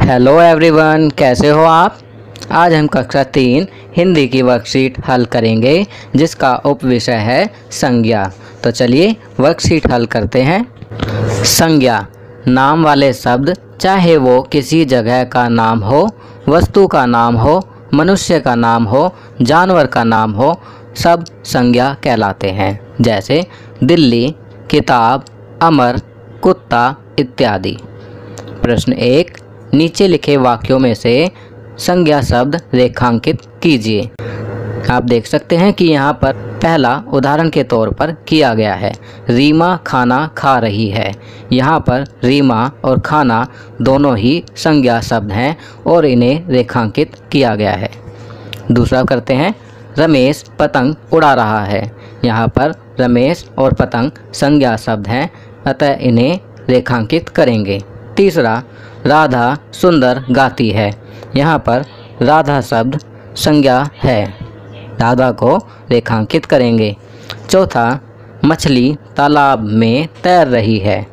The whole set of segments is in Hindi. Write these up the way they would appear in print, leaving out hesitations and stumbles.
हेलो एवरीवन, कैसे हो आप। आज हम कक्षा 3 हिंदी की वर्कशीट हल करेंगे जिसका उपविषय है संज्ञा। तो चलिए वर्कशीट हल करते हैं। संज्ञा नाम वाले शब्द, चाहे वो किसी जगह का नाम हो, वस्तु का नाम हो, मनुष्य का नाम हो, जानवर का नाम हो, सब संज्ञा कहलाते हैं। जैसे दिल्ली, किताब, अमर, कुत्ता इत्यादि। प्रश्न 1, नीचे लिखे वाक्यों में से संज्ञा शब्द रेखांकित कीजिए। आप देख सकते हैं कि यहाँ पर पहला उदाहरण के तौर पर किया गया है, रीमा खाना खा रही है। यहाँ पर रीमा और खाना दोनों ही संज्ञा शब्द हैं और इन्हें रेखांकित किया गया है। दूसरा करते हैं, रमेश पतंग उड़ा रहा है। यहाँ पर रमेश और पतंग संज्ञा शब्द हैं, अतः इन्हें रेखांकित करेंगे। तीसरा, राधा सुंदर गाती है। यहाँ पर राधा शब्द संज्ञा है, राधा को रेखांकित करेंगे। चौथा, मछली तालाब में तैर रही है।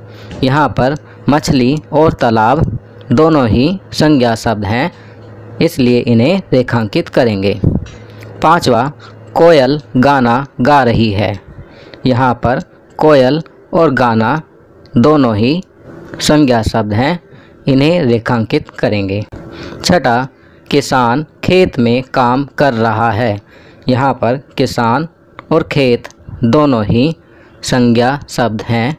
यहाँ पर मछली और तालाब दोनों ही संज्ञा शब्द हैं, इसलिए इन्हें रेखांकित करेंगे। पांचवा, कोयल गाना गा रही है। यहाँ पर कोयल और गाना दोनों ही संज्ञा शब्द हैं, इन्हें रेखांकित करेंगे। छठा, किसान खेत में काम कर रहा है। यहाँ पर किसान और खेत दोनों ही संज्ञा शब्द हैं,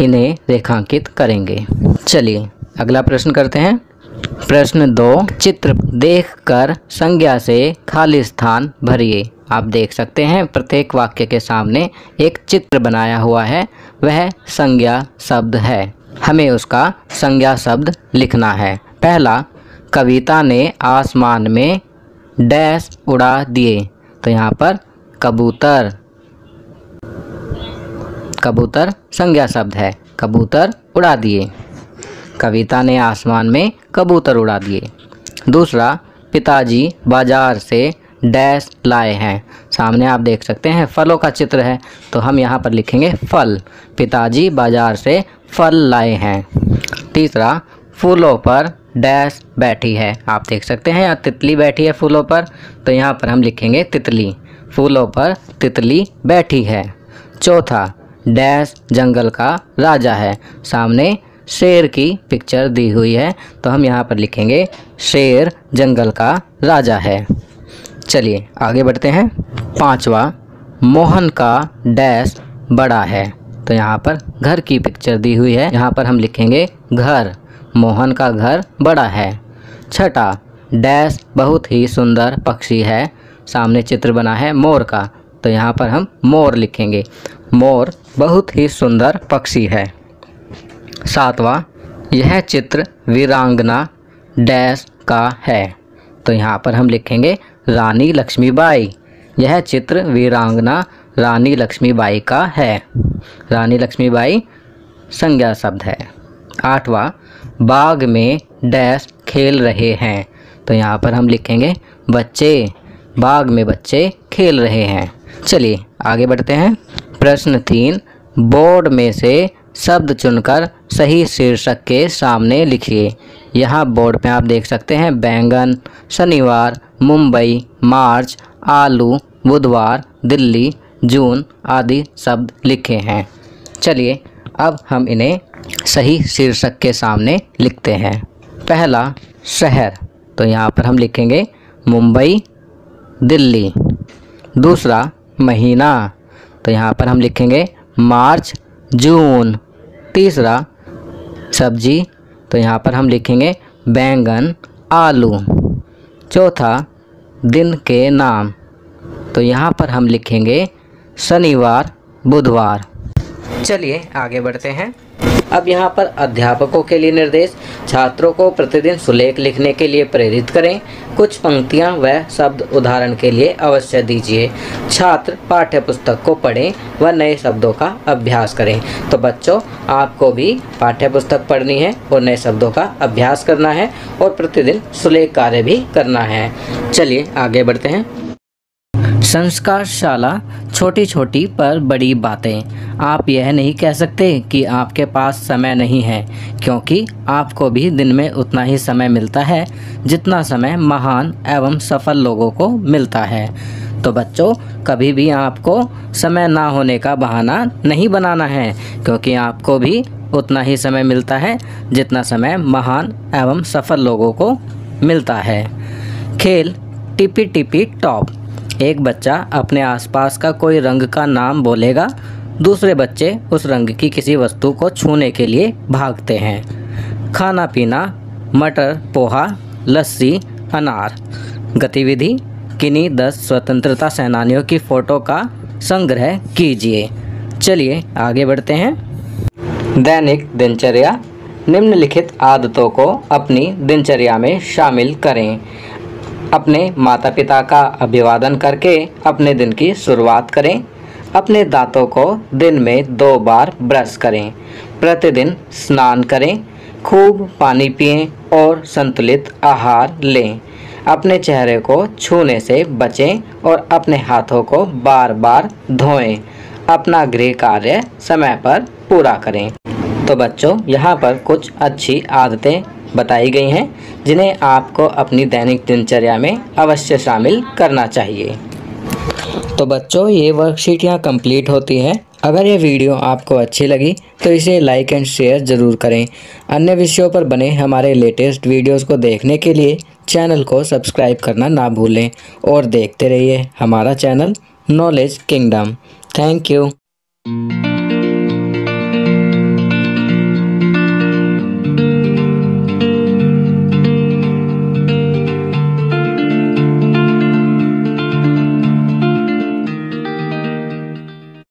इन्हें रेखांकित करेंगे। चलिए अगला प्रश्न करते हैं। प्रश्न 2, चित्र देखकर संज्ञा से खाली स्थान भरिए। आप देख सकते हैं प्रत्येक वाक्य के सामने एक चित्र बनाया हुआ है, वह संज्ञा शब्द है। हमें उसका संज्ञा शब्द लिखना है। पहला, कविता ने आसमान में डैश उड़ा दिए। तो यहाँ पर कबूतर, कबूतर संज्ञा शब्द है, कबूतर उड़ा दिए। कविता ने आसमान में कबूतर उड़ा दिए। दूसरा, पिताजी बाजार से डैश लाए हैं। सामने आप देख सकते हैं फलों का चित्र है, तो हम यहाँ पर लिखेंगे फल। पिताजी बाजार से फल लाए हैं। तीसरा, फूलों पर डैश बैठी है। आप देख सकते हैं यहाँ तितली बैठी है फूलों पर, तो यहाँ पर हम लिखेंगे तितली। फूलों पर तितली बैठी है। चौथा, डैश जंगल का राजा है। सामने शेर की पिक्चर दी हुई है, तो हम यहाँ पर लिखेंगे शेर जंगल का राजा है। चलिए आगे बढ़ते हैं। पांचवा, मोहन का डैश बड़ा है। तो यहाँ पर घर की पिक्चर दी हुई है, यहाँ पर हम लिखेंगे घर, मोहन का घर बड़ा है। छठा, डैश बहुत ही सुंदर पक्षी है। सामने चित्र बना है मोर का, तो यहाँ पर हम मोर लिखेंगे, मोर बहुत ही सुंदर पक्षी है। सातवां, यह चित्र वीरांगना डैश का है। तो यहाँ पर हम लिखेंगे रानी लक्ष्मीबाई। यह चित्र वीरांगना रानी लक्ष्मीबाई का है। रानी लक्ष्मीबाई संज्ञा शब्द है। आठवां, बाग में डैश खेल रहे हैं। तो यहाँ पर हम लिखेंगे बच्चे, बाग में बच्चे खेल रहे हैं। चलिए आगे बढ़ते हैं। प्रश्न 3, बोर्ड में से शब्द चुनकर सही शीर्षक के सामने लिखिए। यहाँ बोर्ड पे आप देख सकते हैं बैंगन, शनिवार, मुंबई, मार्च, आलू, बुधवार, दिल्ली, जून आदि शब्द लिखे हैं। चलिए अब हम इन्हें सही शीर्षक के सामने लिखते हैं। पहला, शहर, तो यहाँ पर हम लिखेंगे मुंबई, दिल्ली। दूसरा, महीना, तो यहाँ पर हम लिखेंगे मार्च, जून। तीसरा, सब्जी, तो यहाँ पर हम लिखेंगे बैंगन, आलू। चौथा, दिन के नाम, तो यहाँ पर हम लिखेंगे शनिवार, बुधवार। चलिए आगे बढ़ते हैं। अब यहाँ पर अध्यापकों के लिए निर्देश, छात्रों को प्रतिदिन सुलेख लिखने के लिए प्रेरित करें। कुछ पंक्तियाँ व शब्द उदाहरण के लिए अवश्य दीजिए। छात्र पाठ्य पुस्तक को पढ़ें व नए शब्दों का अभ्यास करें। तो बच्चों, आपको भी पाठ्य पुस्तक पढ़नी है और नए शब्दों का अभ्यास करना है और प्रतिदिन सुलेख कार्य भी करना है। चलिए आगे बढ़ते हैं। संस्कारशाला छोटी छोटी पर बड़ी बातें। आप यह नहीं कह सकते कि आपके पास समय नहीं है, क्योंकि आपको भी दिन में उतना ही समय मिलता है जितना समय महान एवं सफल लोगों को मिलता है। तो बच्चों, कभी भी आपको समय ना होने का बहाना नहीं बनाना है, क्योंकि आपको भी उतना ही समय मिलता है जितना समय महान एवं सफल लोगों को मिलता है। खेल टिपी टिपी टॉप। एक बच्चा अपने आसपास का कोई रंग का नाम बोलेगा, दूसरे बच्चे उस रंग की किसी वस्तु को छूने के लिए भागते हैं। खाना पीना मटर, पोहा, लस्सी, अनार। गतिविधि किन्हीं 10 स्वतंत्रता सेनानियों की फ़ोटो का संग्रह कीजिए। चलिए आगे बढ़ते हैं। दैनिक दिनचर्या। निम्नलिखित आदतों को अपनी दिनचर्या में शामिल करें। अपने माता पिता का अभिवादन करके अपने दिन की शुरुआत करें। अपने दांतों को दिन में 2 बार ब्रश करें। प्रतिदिन स्नान करें। खूब पानी पिएं और संतुलित आहार लें। अपने चेहरे को छूने से बचें और अपने हाथों को बार बार धोएं। अपना गृह कार्य समय पर पूरा करें। तो बच्चों, यहाँ पर कुछ अच्छी आदतें बताई गई हैं जिन्हें आपको अपनी दैनिक दिनचर्या में अवश्य शामिल करना चाहिए। तो बच्चों, ये वर्कशीट यहाँ कंप्लीट होती है। अगर ये वीडियो आपको अच्छी लगी तो इसे लाइक एंड शेयर ज़रूर करें। अन्य विषयों पर बने हमारे लेटेस्ट वीडियोस को देखने के लिए चैनल को सब्सक्राइब करना ना भूलें और देखते रहिए हमारा channel knowledge kingdom. Thank you.